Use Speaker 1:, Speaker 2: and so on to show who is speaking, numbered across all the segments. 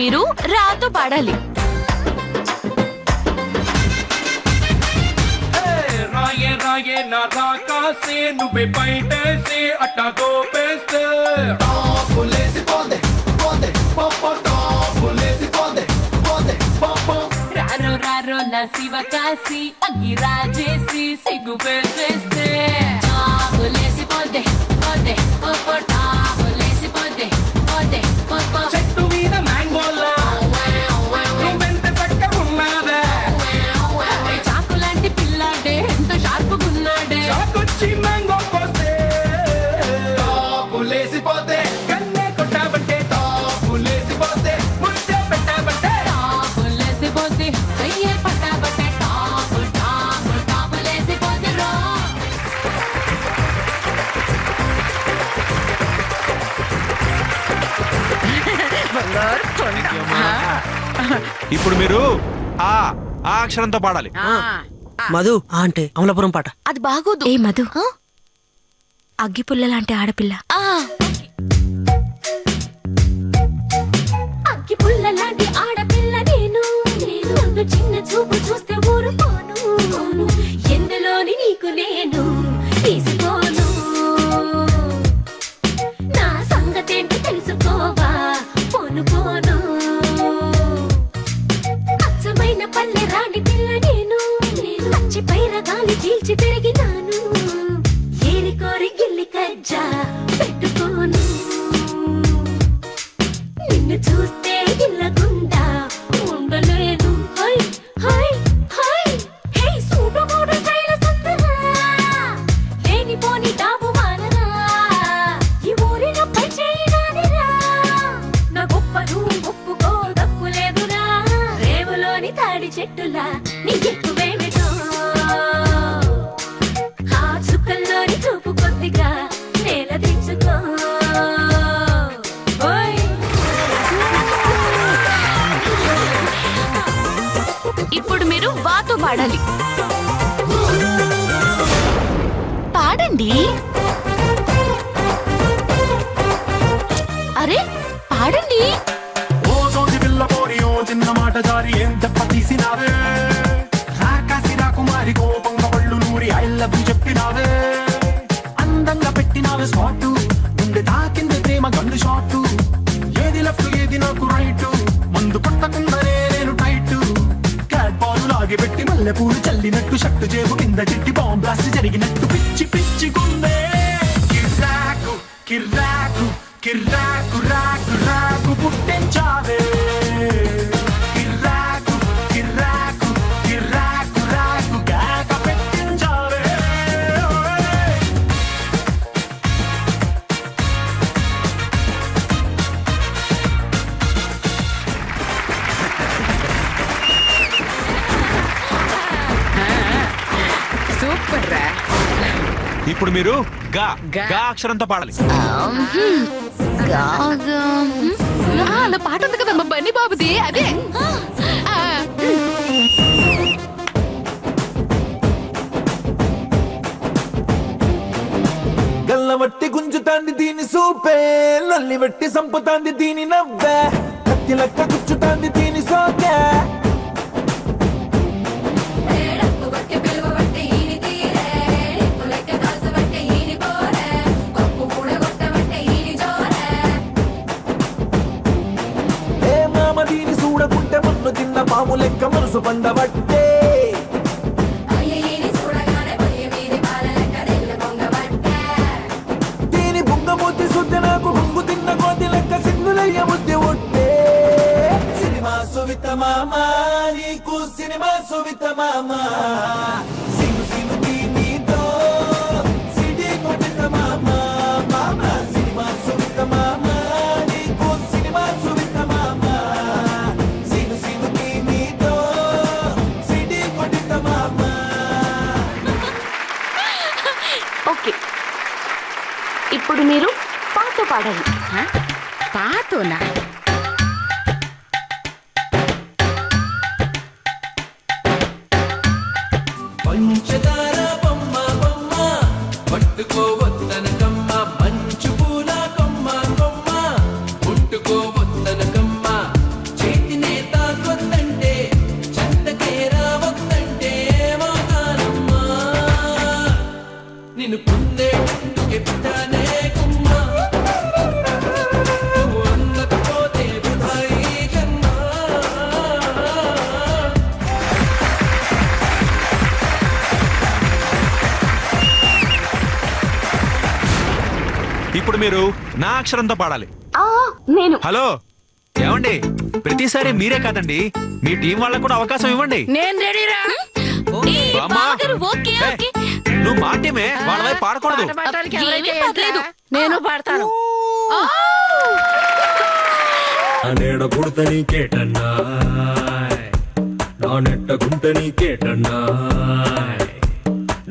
Speaker 1: మీరు రాతో పాడాలి.
Speaker 2: రాయే రాయే నా రాకాసే నువ్వే బయటేసే అట్టా గోపేస్తే టాపులేసి పోదే పోదే పప్ప టాపులేసి పోదే పోదే పప్ప
Speaker 1: రారో రారో నా శివకాశి అగ్గి రాజేసి సిగ్గు పెట్టేస్తే టాపులేసి పోదే పోదే పప్ప టాపులేసి పోదే పోదే పప్ప
Speaker 2: చెట్టు మీద మ్యాంగోలా నువ్వెంత చక్కగున్నాదే
Speaker 1: చాకు లాంటి పిల్లాడే ఎంత షార్పుగున్నాడే
Speaker 2: చాకొచ్చి మ్యాంగో కోస్తే టాపులేసి పోతే కన్నే కొట్టాబంటే టాపులేసి పోతే ముద్దే పెట్టాబంటే
Speaker 1: టాపులేసి పోతే అయ్యే పట్టాబట్టే టాపు టాపు టాపులేసి పోతే రో.
Speaker 3: ఇప్పుడు మీరు ఆ ఆ అక్షరంతో పాడాలి.
Speaker 4: మధు అంటే అమలాపురం పాట.
Speaker 1: అది బాగోదు.
Speaker 5: ఏ మధు, అగ్గిపుల్ల లాంటి ఆడపిల్ల.
Speaker 6: అగ్గి పుల్ల లాంటి ఆడపిల్ల నేను నన్ను చిన్న చూపు చూస్తే ఊరుకోను ఎందులోని నీకు నేను తీసుకోను నా సంగతేంటి తెలుసుకోవా పోను పోను అచ్చమైన పల్లె రాణి పిల్ల నేను పచ్చి పైర గాలి చీల్చి పెరిగినాను ఏరి కోరి గిల్లి కజ్జా పెట్టుకోను నిన్ను చూస్తే ఇల్లగుండా ఉండలేను హై హై హై హే సూటు మూడు స్టైల్ సందరా లేని పోని డాబు మానరా ఈ ఊరిలో పై చేయడానిరా నా గొప్పను ఒప్పుకో తప్పులేదురా రేవులోని తాడి చెట్టులా నీ ఎక్కువేమిటో ఆ చుక్కల్లోని చూపు కొద్దిగా నేల దించుకో ఓయ్
Speaker 1: ఇప్పుడు మీరు వాతో పాడాలి. పాడండి. అరే పాడండి.
Speaker 2: ఓ సోది పిల్ల పోరి ఓ చిన్న మాట జారి ఏం దెబ్బ తీసినావే రాకాసి రాకుమారి కోపంగా ఒళ్ళు నూరి ఐ లవ్ యు చెప్పినావే అందంగా పెట్టినావే స్పాట్ గుండె తాకింది ప్రేమ గన్ను షాట్ ఏది లెఫ్ట్ ఏది నాకు రైట్ మందు కొట్టకుండానే నేను టైట్ క్యాట్ బాల్ లాగి పెట్టి మల్లె పూలు చల్లినట్టు షట్టు చేపు కింద చిట్టి బాంబ్ బ్లాస్ట్ జరిగినట్టు పిచ్చి పిచ్చి గుండె కిర్రాకు కిర్రాకు కిర్రాకు రాకు రాకు పుట్టించావే కిర్రాకు కిర్రాకు కిర్రాకు రాకు కేక పెట్టించావే
Speaker 7: సూపర్ రా.
Speaker 3: ఇప్పుడు మీరు గా గా అక్షరంతో పాడాలి.
Speaker 7: అలా పాట ఉంది కదా మా బన్నీ బాబుది అదే.
Speaker 8: గల్లవట్టి గుంజుతాంది దీని సూపే లల్లి వట్టి సంపుతాంది దీని నవ్వే కత్తి లెక్క గుచ్చుతాంది దీని సోకే ఏ మామ దీని చూడకుంటే మన్ను తిన్న పాము లెక్క మనసు పండబట్టే దీని బుంగమూతి సుద్ది నాకు బొంగు తిన్న కోతి లెక్క సింగులయ్య బుద్ధి ఉంటే సినిమా సువిత మామ నీకు సినిమా సువిత మామ సిను సిను నీతో సిడి కొట్టిన మామ మామ సినిమా సువిత మామ నీకు సినిమా సువిత మామ సిను సిను నీతో సిడి కొట్టిన మామ.
Speaker 1: ఓకే ఇప్పుడు మీరు పాతో పాడాలి.
Speaker 7: పాతోనా?
Speaker 8: పంచదార బొమ్మ బొమ్మ పట్టుకోవద్దనకమ్మ మంచు పూల కొమ్మ కొమ్మ ముట్టుకోవద్దనకమ్మ
Speaker 3: ఇప్పుడు మీరు నా అక్షరంతో పాడాలి.
Speaker 6: నేను
Speaker 3: హలో ఏమండి, ప్రతిసారి మీరే కాదండి, మీ టీం వాళ్ళకు కూడా అవకాశం ఇవ్వండి.
Speaker 7: నేను రెడీరా.
Speaker 3: బామ్మా,
Speaker 5: ఓకే
Speaker 3: ఏయ్, నువ్వు మా టీమే, వాళ్ళ వైపు పాడకూడదు.
Speaker 7: పాట పాడటానికి ఎవరైతే
Speaker 5: ఏమీ పర్లేదు.
Speaker 7: ఏంట్రా? నేను పాడతాను.
Speaker 8: నేడ గుడత నీకేటన్నా, నా నెట్ట గుంట నీకేటన్నా,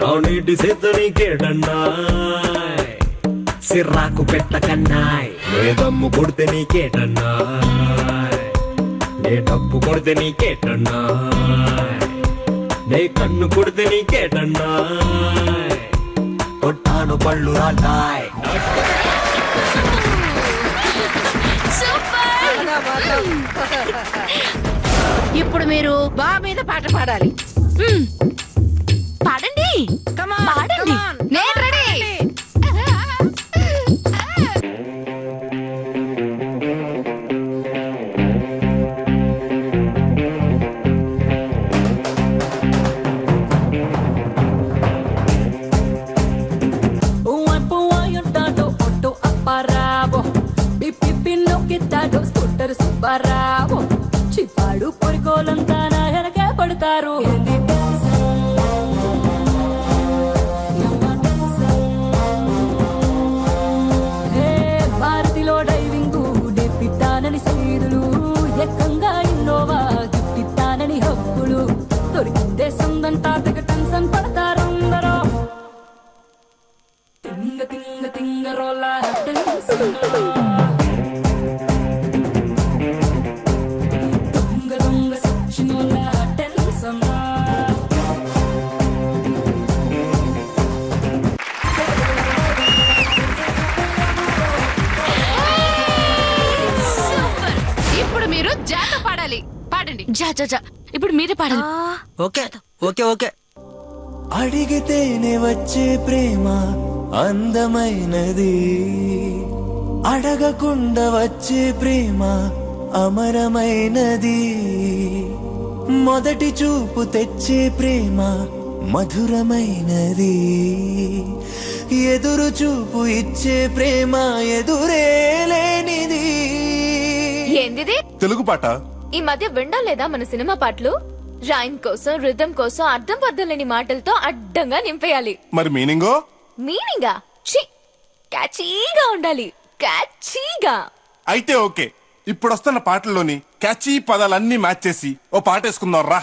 Speaker 8: నా నీటి సేత నీకేటన్నా, సిర్రాకు పెట్టకన్నాయ్. నే దమ్ము కొడితే నీకేటన్నా, నే డబ్బు కొడితే నీకేటన్నా, నే కన్ను కొడితే నీకేటన్నా, కొట్టాను పళ్ళు రాటాయ్.
Speaker 7: ఇప్పుడు మీరు బా మీద పాట పాడాలి.
Speaker 5: పాడండి.
Speaker 7: Come on,
Speaker 5: పాడండి.
Speaker 7: come on.
Speaker 5: నేను రెడీ.
Speaker 6: చిప్పాడు పొరికోలంతా నా వెనకే పడతారు. భారతిలో డైవింగ్ నేర్పిస్తానని సైదులు, ఎక్కంగా ఇన్నోవా గిఫ్టిస్తానని హక్కులు, దొరికితే సందంతా తెగ టెన్షన్ పడతారు అందరూ. తింగ తింగ తింగ రోలా టెన్షన్, దొంగ దొంగ సచ్చినోలా టెన్షన్.
Speaker 7: ఇప్పుడు మీరు జాత పాడాలి. పాడండి.
Speaker 5: జా జా జా. ఇప్పుడు మీరే పాడాలి.
Speaker 4: Okay okay okay.
Speaker 8: అడిగితేనే వచ్చే ప్రేమ అందమైనది, అడగకుండా వచ్చే ప్రేమ అమరమైనది, మొదటి చూపు తెచ్చే ప్రేమ మధురమైనది, ఎదురు చూపు ఇచ్చే ప్రేమ ఎదురే లేనిది.
Speaker 9: ఏందిది?
Speaker 10: తెలుగు పాట.
Speaker 9: ఈ మధ్య వినడం లేదా మన సినిమా పాటలు? రైమ్ కోసం, రిథం కోసం అర్థం పర్థం లేని మాటలతో అడ్డంగా నింపేయాలి.
Speaker 10: మరి మీనింగో?
Speaker 9: మీనింగా ఛీ, క్యాచీగా ఉండాలి. క్యాచీగా.
Speaker 10: అయితే ఓకే, ఇప్పుడు వస్తున్న పాటల్లోని క్యాచీ పదాలన్నీ మ్యాచ్ చేసి ఓ పాట వేసుకుందాం రా.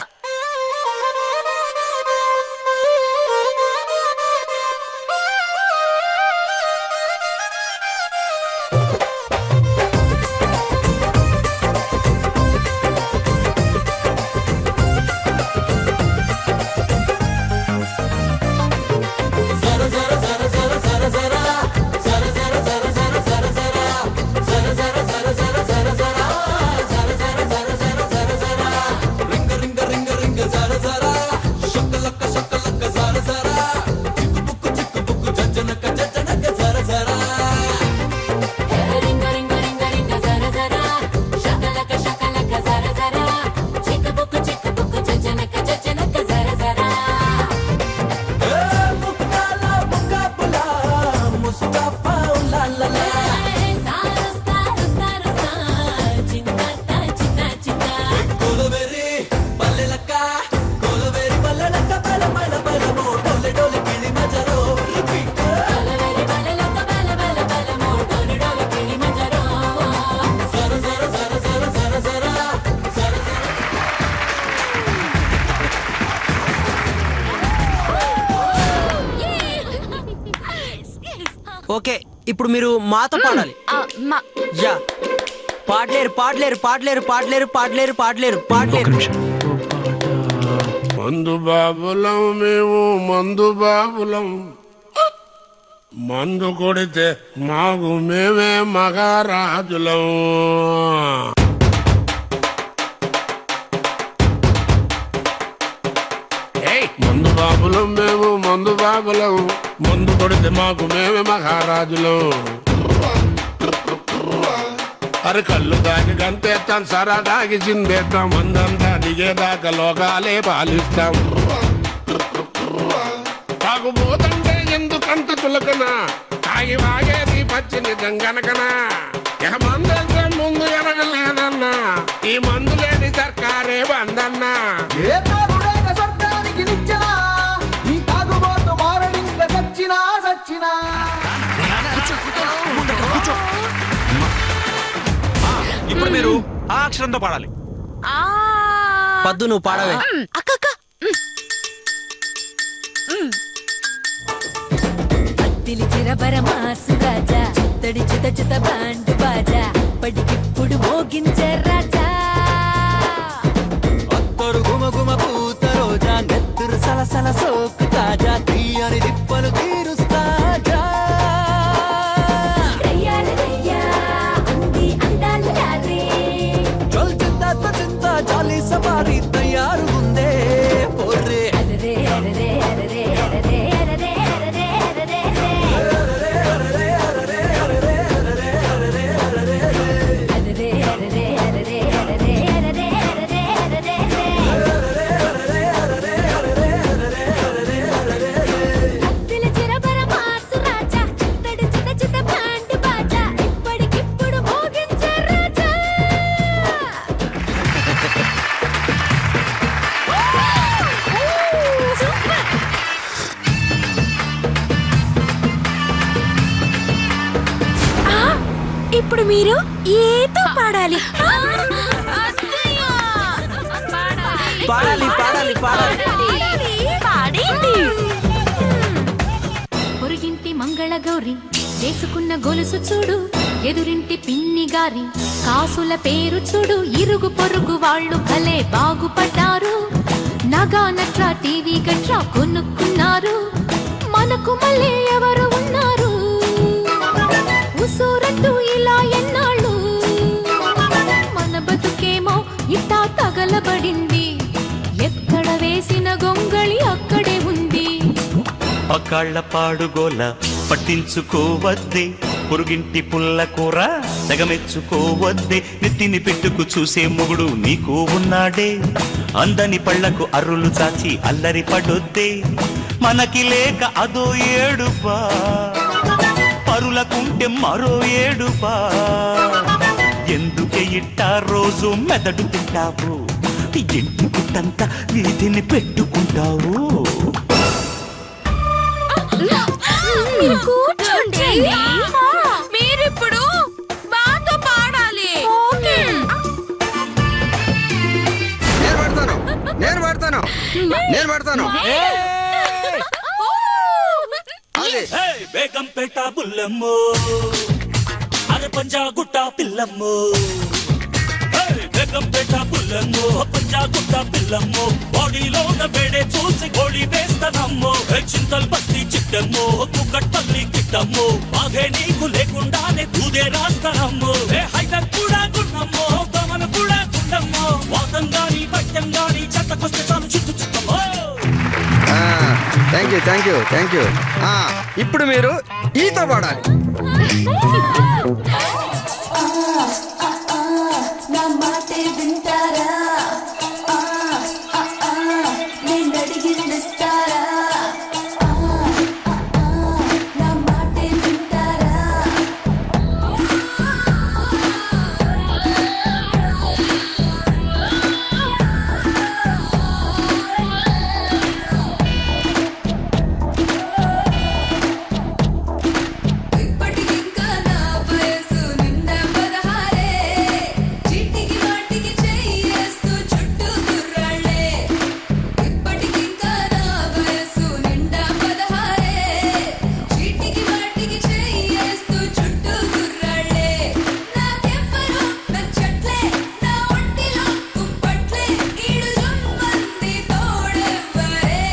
Speaker 4: ఓకే, ఇప్పుడు మీరు మాతో పాడాలి. యా. పాడలేరు పాడలేరు పాడలేరు పాడలేరు పాడలేరు పాడలేరు పాడలేరు.
Speaker 11: మందు బాబులం మేము, మందు బాబులం, మందు కొడితే మాకు మేమే మహారాజులం. మందు బాబులం మేము, మందు బాబులం, మందు కొడితే మాకు మేమే మహారాజులం. అరే కళ్ళు దాగి గంతేస్తాం, సరా దాగి చిందేస్తాం, మందంతా దిగేదాకా లోకాలే పాలిస్తాం. తాగుబోతంటే ఎందుకంత చులకన, తాగి వాగేది పచ్చి నిజం గనకనా ఇక మందంటే ముందు ఎనగలేదన్నా ఈ మందు లేని సర్కారే బందన్నా
Speaker 8: ఏ తాగుడైన స్వర్గానికి నిచ్చెనా ఈ తాగుబోతు మారడింక సచ్చినా సచ్చినా
Speaker 3: ఇప్పుడు మీరు ఆ అక్షరంతో పాడాలి.
Speaker 4: పద్దు నువ్వు పాడవే.
Speaker 5: అక్క అక్క
Speaker 6: అత్తిలి చిరబరమాసు రాజా చిత్తడి చిత చిత బాండు బాజా పడికిప్పుడు మోగించే రాజా
Speaker 8: అత్తరు గుమ గుమ పూత రోజా నెత్తురు సలసల సోకు తాజా తీయని దిప్పలు తీరుస్తాజా
Speaker 6: రయ్యాల రయ్యా అంది అందాల రారే
Speaker 8: చల్ చింత చింత జాలి సవారీ తయారు ఉందే పోర్రే
Speaker 6: అరరే అరరే అరరే అరరే అరరే అరరే అరరే అరరే అరరే అరరే అరరే అరరే అత్తిలి చిరబరమాసు రాజా చిత్తడి చిత చిత బాండు బాజా ఇప్పటికిప్పుడు మోగించే రాజా సూపర్
Speaker 5: ఇప్పుడు మీరు ఏతో పాడాలి.
Speaker 4: పాడాలి పాడాలి పాడాలి.
Speaker 5: పాడేయండి.
Speaker 7: పొరుగింటి మంగళ గౌరి వేసుకున్న గొలుసు చూడు ఎదురింటి పిన్ని గారి కాసుల పేరు చూడు ఇరుగు పొరుగు వాళ్ళు భలే బాగుపడ్డారు నగా నట్రా టీవీ గట్రా కొనుక్కున్నారు మనకు మళ్ళీ ఎవరు ఉన్నారు ఉసూరట్టు ఇలా ఎన్నాళ్ళు మన బతుకేమో ఇట్టా తగలబడింది ఎక్కడ వేసిన గొంగళి అక్కడే ఉంది
Speaker 12: పకాళ్ళ పాడుగోల పట్టించుకోవద్దే పొరుగింటి పుల్ల కూర తెగమెచ్చుకోవద్దే నెత్తిని పెట్టుకు చూసే మొగుడు నీకు ఉన్నాడే అందని పళ్లకు అర్రులు చాచి అల్లరి పడొద్దే మనకి లేక అదో ఏడుపా పరులకుంటే మరో ఏడుపా ఎందుకే ఇట్టా రోజు మెదడు తింటావు ఇంటి పుట్టంతా వీధిని పెట్టుకుంటావు
Speaker 5: కూర్చోండి. మీరిప్పుడు బాతో పాడాలి.
Speaker 8: నేను పడతాను
Speaker 12: బేగంపేట బుల్లమ్మో అరే పంజా గుట్ట పిల్లమ్మో బేగంపేట బుల్లమ్మో పంజా గుట్ట పిల్లమ్మో బాడీలో వేడే చూసి గోళీ వేస్తానమ్మో చింతలు బస్తి చిట్టమ్మో కుక్కట్పల్లి కిట్టమ్మో బాగే నీకు లేకుండానే దూదే రాస్తానమ్మో హైదర్ కూడా గున్నమ్మో దమన కూడా గుండమ్మో వాతం గాని పట్టం గాని చెత్తకొస్తే చాలు చుట్టూ చుట్టమ్మో.
Speaker 8: థ్యాంక్ యూ ఇప్పుడు మీరు ఈత పాడాలి.
Speaker 6: నా మాటే వింటారా నేను అడిగిందిస్తారా నా మాటే వింటారా ఇప్పటికింకా నా వయసు నిండా 16 చీటికి వాటికి చెయ్యేస్తూ చుట్టూ గుర్రాళ్ళే ఇప్పటికింకా నా వయసు నిండా 16 చీటికి వాటికి చెయ్యేస్తూ చుట్టూ గుర్రాళ్ళే నాకెవ్వరూ నచ్చట్లే నా ఒంటిలో కుంపట్లే ఈడు జుమ్మంది తోడెవ్వరే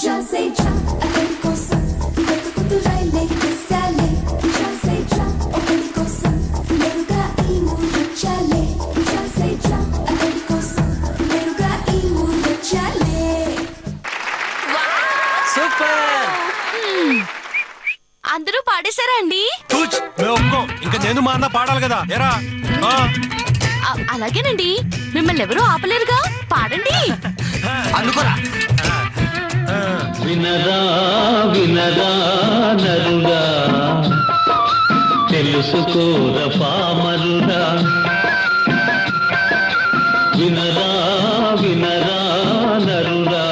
Speaker 6: జాసే జా అక్కడి కోసం వెతుకుతూ రైలే కిస్సాలే జాసే జా అక్కడి కోసం మెరుగా ఈ ఊరొచ్చాలే జాసే జా అక్కడి కోసం మెరుగా ఈ ఊరొచ్చాలే
Speaker 4: సూపర్.
Speaker 5: అందరూ పాడేశారా అండి?
Speaker 3: ఇంకా నేను మా అన్న పాడాలి కదా ఎరా.
Speaker 5: అలాగేనండి. మిమ్మల్ని ఎవరూ ఆపలేరుగా. పాడండి.
Speaker 8: అందుకోరా
Speaker 12: వినరా వినరా నరుడా, తెలుసుకోర పామరుడా. వినరా వినరా నరుడా,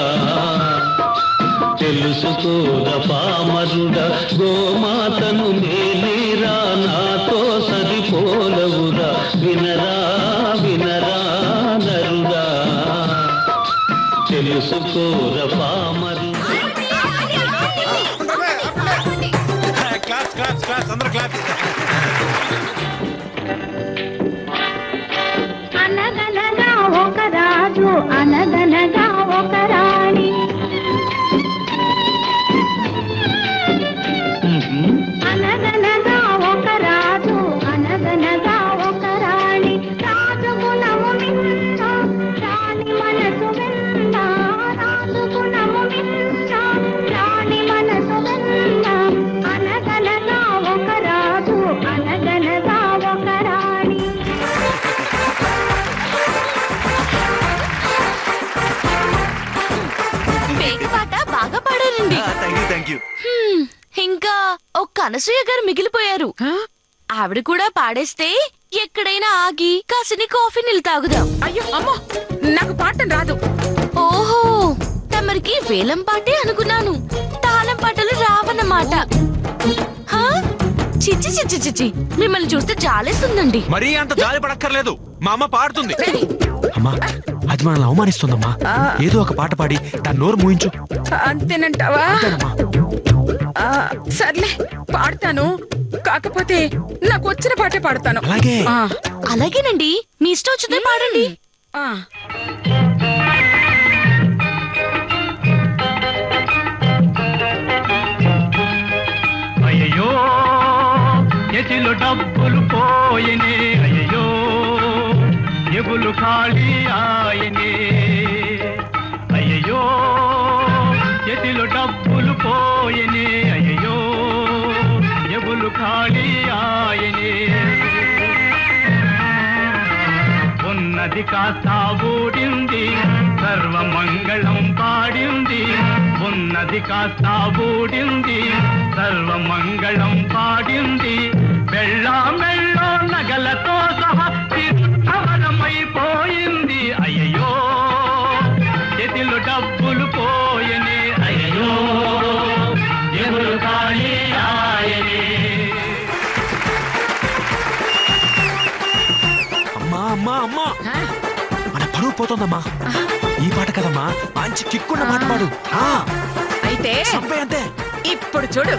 Speaker 12: తెలుసుకోర పామరుడా. గోమాతను మేలేరా, నాతో సరిపోలవురా. వినరా వినరా నరుడా, తెలుసుకోర పామరుడా.
Speaker 3: క్లాస్ క్లాస్ క్లాస్ అందరూ క్లాస్.
Speaker 7: అనగనగా ఒక రాజు అనగనగా ఒక రాణి, అనగనగా ఒక రాజు అనగనగా ఒక రాణి. రాజు గుణము విన్న రాణి మనసు విన్న, రాజు గుణము విన్న రాణి మనసు విన్న. అనగనగా ఒక రాజు అనగనగా ఒక రాణి.
Speaker 5: పాట బాగా పాడారండి.
Speaker 3: Thank you.
Speaker 5: ఇంకా ఒక్క అనసూయ గారు మిగిలిపోయారు. ఆవిడ కూడా పాడేస్తే ఎక్కడైనా ఆగి కాసిని కాఫీ నీళ్ళు తాగుదాం.
Speaker 1: అయ్యో అమ్మో, నాకు పాటం రాదు.
Speaker 5: ఓహో, తమరికి వేలం పాటే అనుకున్నాను, తాళం పాటలు రావన్నమాట. హా? చిచ్చి చిచ్చి చిచ్చి, మిమ్మల్ని చూస్తే జాలేస్తుందండి.
Speaker 3: మరీ అంత జాలి పడక్కర్లేదు, మా అమ్మ పాడుతుంది. అమ్మా, అది మనల్ని అవమానిస్తుందమ్మా. ఏదో ఒక పాట పాడి దాని నోరు మూయించు.
Speaker 1: అంతేనంటావా?
Speaker 3: అంతేనమ్మా.
Speaker 1: సర్లే పాడతాను, కాకపోతే నాకు వచ్చిన పాటే పాడతాను.
Speaker 3: అలాగే.
Speaker 5: అలాగేనండి, మీ ఇష్టం వచ్చిందే పాడండి.
Speaker 12: అయ్యో ఎతిలో డబ్బులు పోయనే, అయ్యో ఎగులు ఖాళీ ఆయనే. అయ్యో ఎతిలో డబ్బులు పోయనే, అయ్యో ఎగులు ఖాళీ ఆయనే. ఉన్నది కాస్త ఊడింది, సర్వమంగళం పాడింది. ఉన్నది కాస్త ఊడింది, సర్వమంగళం పాడింది. మెళ్ళ మెళ్ళో నగలతో సహా అవరమైపోయింది. అయ్యో ఎదిలో డబ్బులు పోయనే, అయ్యో ఎదురు ఖాళీ ఆయనే.
Speaker 3: అమ్మా అమ్మా అమ్మా, మన పరువు పోతుందమ్మా. ఈ పాట కదమ్మా, మంచి కిక్కున్న పాట పాడు.
Speaker 1: అయితే
Speaker 3: అంతే.
Speaker 1: ఇప్పుడు చూడు.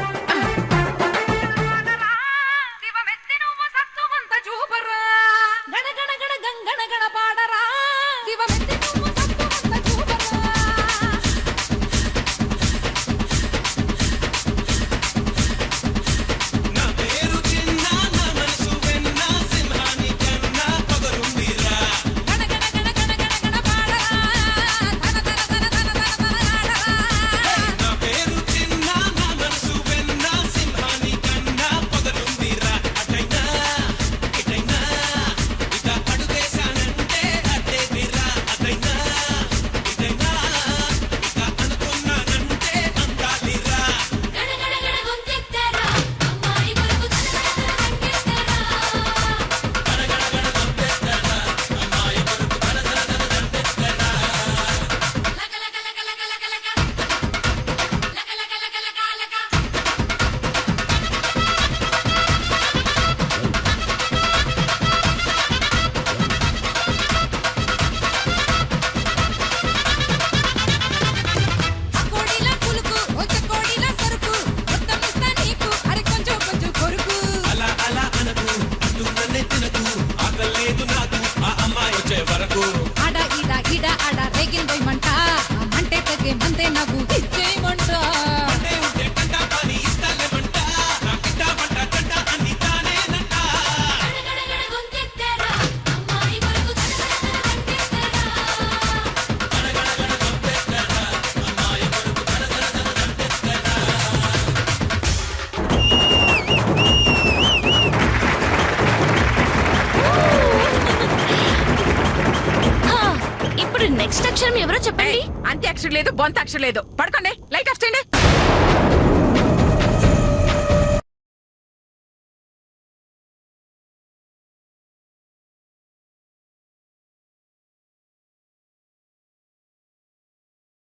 Speaker 5: అంత్యాక్షరం ఎవరో చెప్పండి.
Speaker 13: అంత్యాక్షరం లేదు, బొంత అక్షరం లేదు. పడుకోండి, లైట్ ఆఫ్ చేయండి.